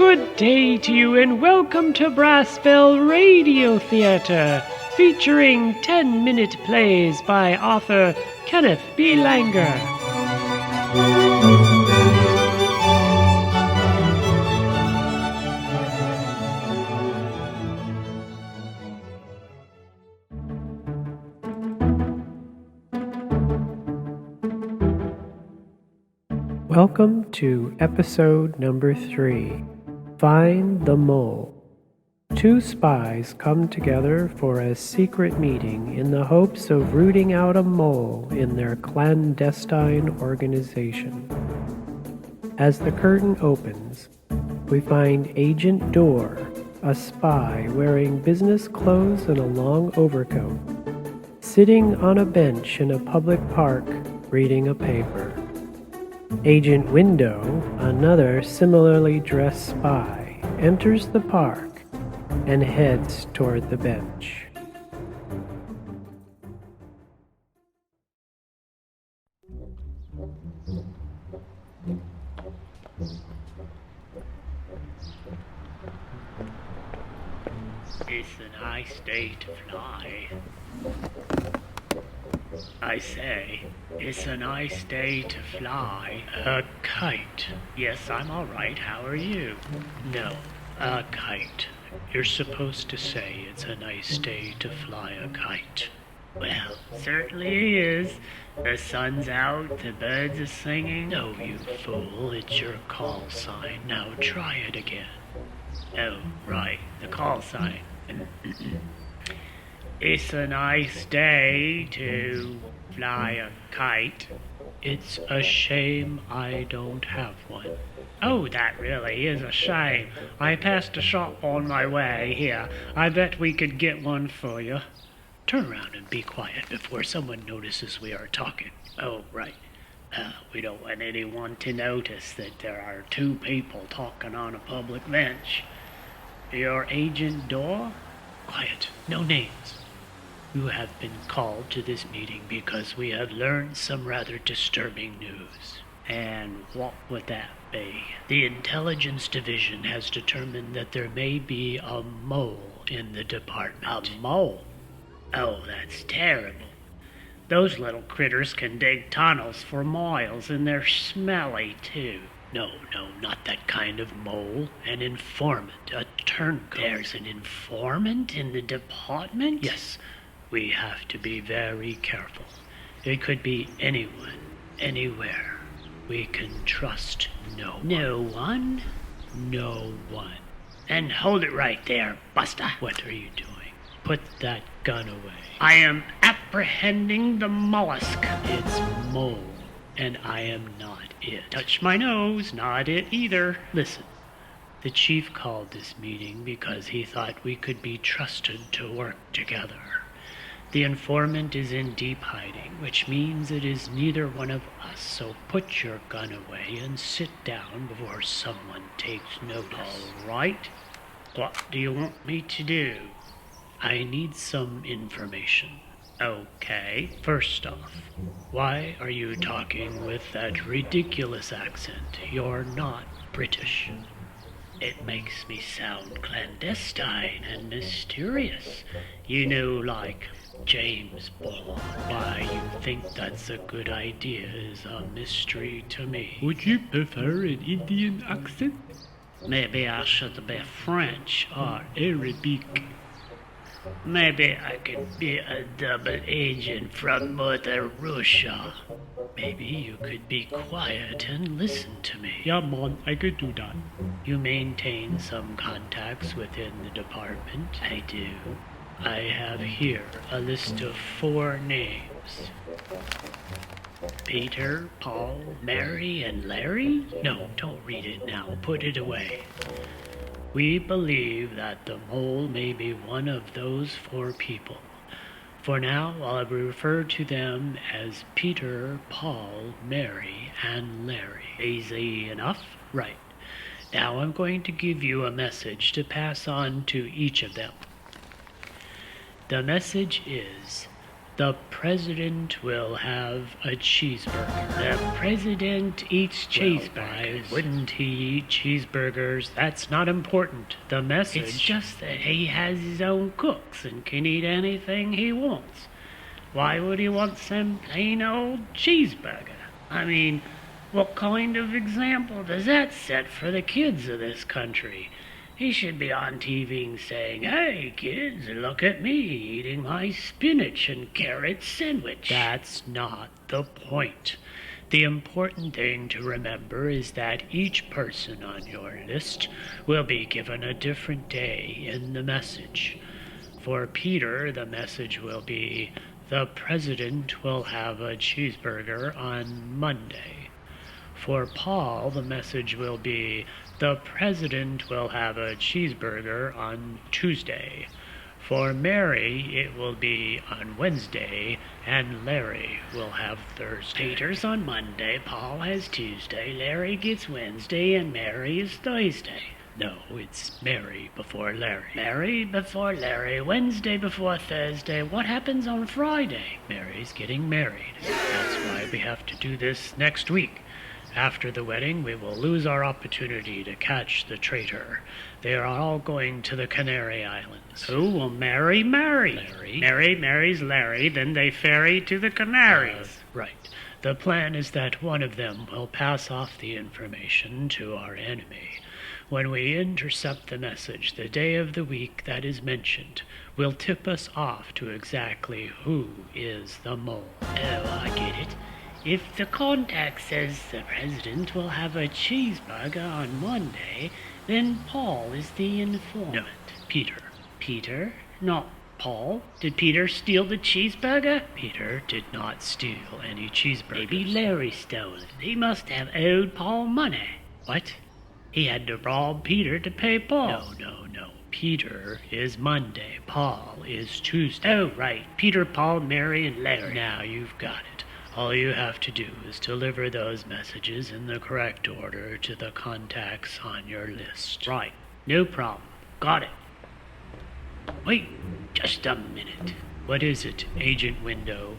Good day to you and welcome to Brassbell Radio Theater, featuring 10-minute plays by author Kenneth B. Langer. Welcome to episode number 3, Find the Mole. Two spies come together for a secret meeting in the hopes of rooting out a mole in their clandestine organization. As the curtain opens, we find Agent Dorr, a spy wearing business clothes and a long overcoat, sitting on a bench in a public park reading a paper. Agent Window, another similarly dressed spy, enters the park and heads toward the bench. It's a nice day to fly. I say, it's a nice day to fly a kite. Yes, I'm all right. How are you? No, a kite. You're supposed to say it's a nice day to fly a kite. Well, certainly it is. The sun's out, the birds are singing. No, you fool, it's your call sign. Now try it again. Oh, right, the call sign. It's a nice day to fly a kite. It's a shame I don't have one. Oh, that really is a shame. I passed a shop on my way here. I bet we could get one for you. Turn around and be quiet before someone notices we are talking. Oh, right. We don't want anyone to notice that there are two people talking on a public bench. You're Agent Dorr? Quiet. No names. You have been called to this meeting because we have learned some rather disturbing news. And what would that be? The Intelligence Division has determined that there may be a mole in the department. A mole? Oh, that's terrible. Those little critters can dig tunnels for miles, and they're smelly, too. No, not that kind of mole. An informant, a turncoat. There's an informant in the department? Yes. We have to be very careful. It could be anyone, anywhere. We can trust no one. No one? No one. And hold it right there, Buster. What are you doing? Put that gun away. I am apprehending the mollusk. It's mole, and I am not it. Touch my nose, not it either. Listen. The chief called this meeting because he thought we could be trusted to work together. The informant is in deep hiding, which means it is neither one of us, so put your gun away and sit down before someone takes notice. All right. What do you want me to do? I need some information. Okay. First off, why are you talking with that ridiculous accent? You're not British. It makes me sound clandestine and mysterious. You know, like James Bond. Why you think that's a good idea is a mystery to me. Would you prefer an Indian accent? Maybe I should be French or Arabic. maybe I could be a double agent from Mother Russia. Maybe you could be quiet and listen to me. Yeah, man, I could do that. You maintain some contacts within the department? I do. I have here a list of 4 names. Peter, Paul, Mary, and Larry? No, don't read it now. Put it away. We believe that the mole may be one of those 4 people. For now, I'll refer to them as Peter, Paul, Mary, and Larry. Easy enough? Right. Now I'm going to give you a message to pass on to each of them. The message is, The president will have a cheeseburger. The president eats cheeseburgers. Wouldn't he eat cheeseburgers? That's not important. The message... It's just that he has his own cooks and can eat anything he wants. Why would he want some plain old cheeseburger? I mean, what kind of example does that set for the kids of this country? He should be on TV and saying, "Hey, kids, look at me eating my spinach and carrot sandwich." That's not the point. The important thing to remember is that each person on your list will be given a different day in the message. For Peter, the message will be, "The president will have a cheeseburger on Monday." For Paul, the message will be, "The president will have a cheeseburger on Tuesday." For Mary, it will be on Wednesday, and Larry will have Thursday. Peter's on Monday, Paul has Tuesday, Larry gets Wednesday, and Mary is Thursday. No, it's Mary before Larry. Mary before Larry, Wednesday before Thursday. What happens on Friday? Mary's getting married. That's why we have to do this next week. After the wedding, we will lose our opportunity to catch the traitor. They are all going to the Canary Islands. Who will marry Larry? Mary marries Larry, then they ferry to the Canaries. Right. The plan is that one of them will pass off the information to our enemy. When we intercept the message, the day of the week that is mentioned will tip us off to exactly who is the mole. Oh, I get it. If the contact says the president will have a cheeseburger on Monday, then Paul is the informant. No, Peter. Peter? Not Paul? Did Peter steal the cheeseburger? Peter did not steal any cheeseburgers. Maybe Larry stole it. He must have owed Paul money. What? He had to rob Peter to pay Paul. No. Peter is Monday. Paul is Tuesday. Oh, right. Peter, Paul, Mary, and Larry. Now you've got it. All you have to do is deliver those messages in the correct order to the contacts on your list. Right. No problem. Got it. Wait just a minute. What is it, Agent Window?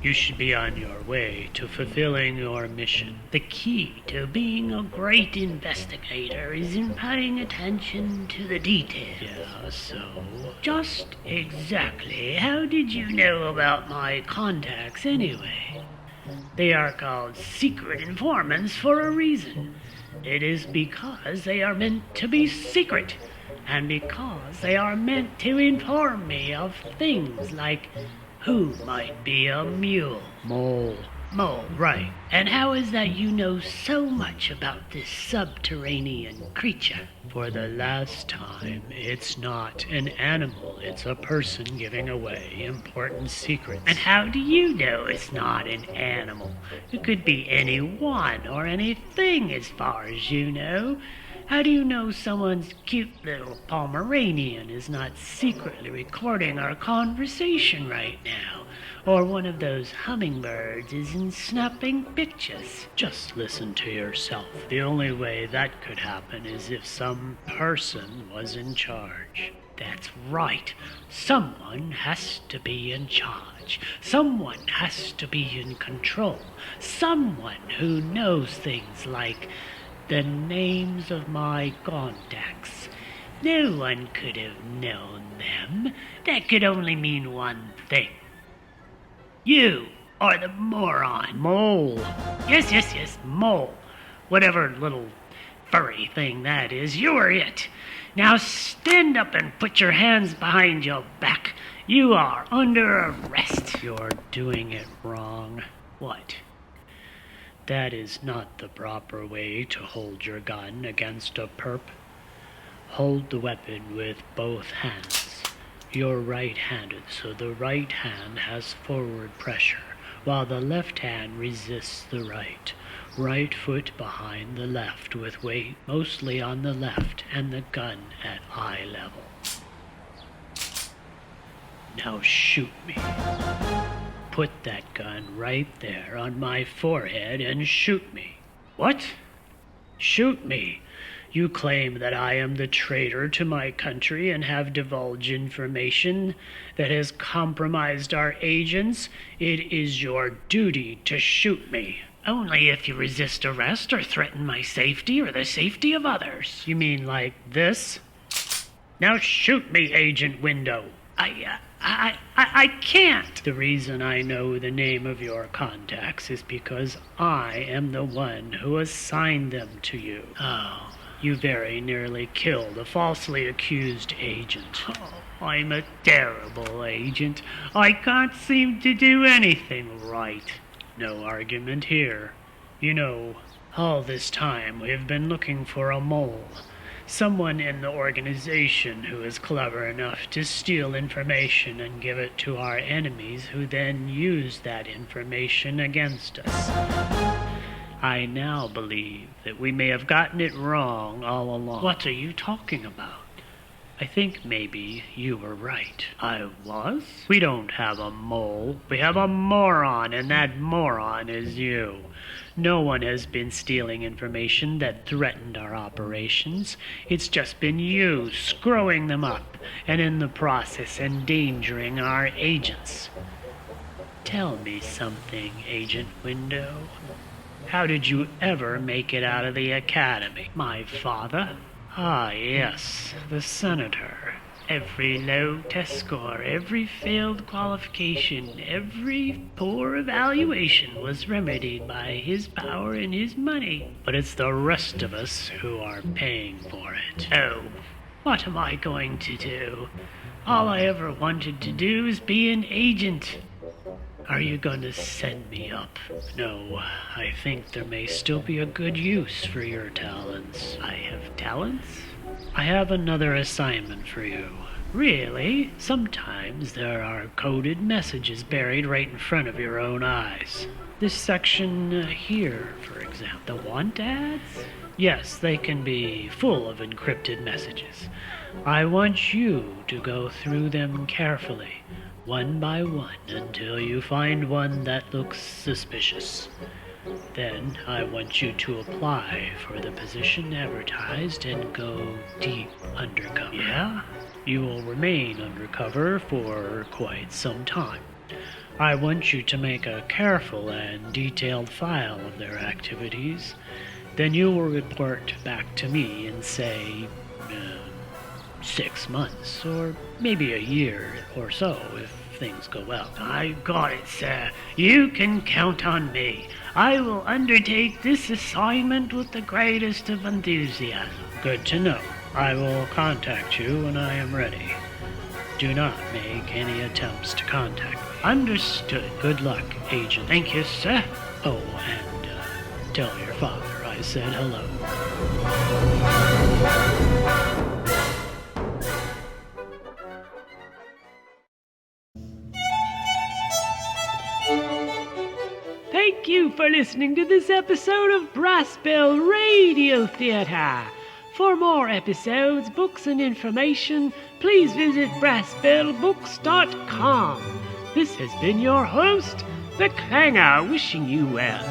You should be on your way to fulfilling your mission. The key to being a great investigator is in paying attention to the details. Yeah, so? Just exactly how did you know about my contacts anyway? They are called secret informants for a reason. It is because they are meant to be secret, and because they are meant to inform me of things like who might be a mule. Mole, right. And how is that you know so much about this subterranean creature? For the last time, it's not an animal, it's a person giving away important secrets. And how do you know it's not an animal? It could be anyone or anything as far as you know. How do you know someone's cute little Pomeranian is not secretly recording our conversation right now? Or one of those hummingbirds isn't snapping pictures? Just listen to yourself. The only way that could happen is if some person was in charge. That's right. Someone has to be in charge. Someone has to be in control. Someone who knows things like the names of my contacts. No one could have known them. That could only mean one thing. You are the moron. Mole. Yes, mole. Whatever little furry thing that is, you are it. Now stand up and put your hands behind your back. You are under arrest. You're doing it wrong. What? That is not the proper way to hold your gun against a perp. Hold the weapon with both hands. You're right-handed, so the right hand has forward pressure, while the left hand resists the right. Right foot behind the left, with weight mostly on the left, and the gun at eye level. Now shoot me. Put that gun right there on my forehead and shoot me. What? Shoot me. You claim that I am the traitor to my country and have divulged information that has compromised our agents. It is your duty to shoot me. Only if you resist arrest or threaten my safety or the safety of others. You mean like this? Now shoot me, Agent Window. I can't. The reason I know the name of your contacts is because I am the one who assigned them to you. Oh, you very nearly killed a falsely accused agent. Oh, I'm a terrible agent. I can't seem to do anything right. No argument here. You know, all this time we have been looking for a mole. Someone in the organization who is clever enough to steal information and give it to our enemies, who then use that information against us. I now believe that we may have gotten it wrong all along. What are you talking about? I think maybe you were right. I was? We don't have a mole. We have a moron, and that moron is you. No one has been stealing information that threatened our operations. It's just been you screwing them up, and in the process endangering our agents. Tell me something, Agent Window. How did you ever make it out of the academy? My father? Ah, yes, the senator. Every low test score, every failed qualification, every poor evaluation was remedied by his power and his money. But it's the rest of us who are paying for it. Oh, what am I going to do? All I ever wanted to do is be an agent. Are you going to send me up? No, I think there may still be a good use for your talents. I have talents? I have another assignment for you. Really? Sometimes there are coded messages buried right in front of your own eyes. This section here, for example. The want ads? Yes, they can be full of encrypted messages. I want you to go through them carefully, one by one, until you find one that looks suspicious. Then I want you to apply for the position advertised and go deep undercover. Yeah? You will remain undercover for quite some time. I want you to make a careful and detailed file of their activities. Then you will report back to me in, say, 6 months, or maybe a year or so if things go well. I got it, sir. You can count on me. I will undertake this assignment with the greatest of enthusiasm. Good to know. I will contact you when I am ready. Do not make any attempts to contact me. Understood. Good luck, Agent. Thank you, sir. Oh, and tell your father I said hello. Thank you for listening to this episode of Brass Bell Radio Theatre. For more episodes, books, and information, please visit brassbellbooks.com. This has been your host, The Clanger, wishing you well.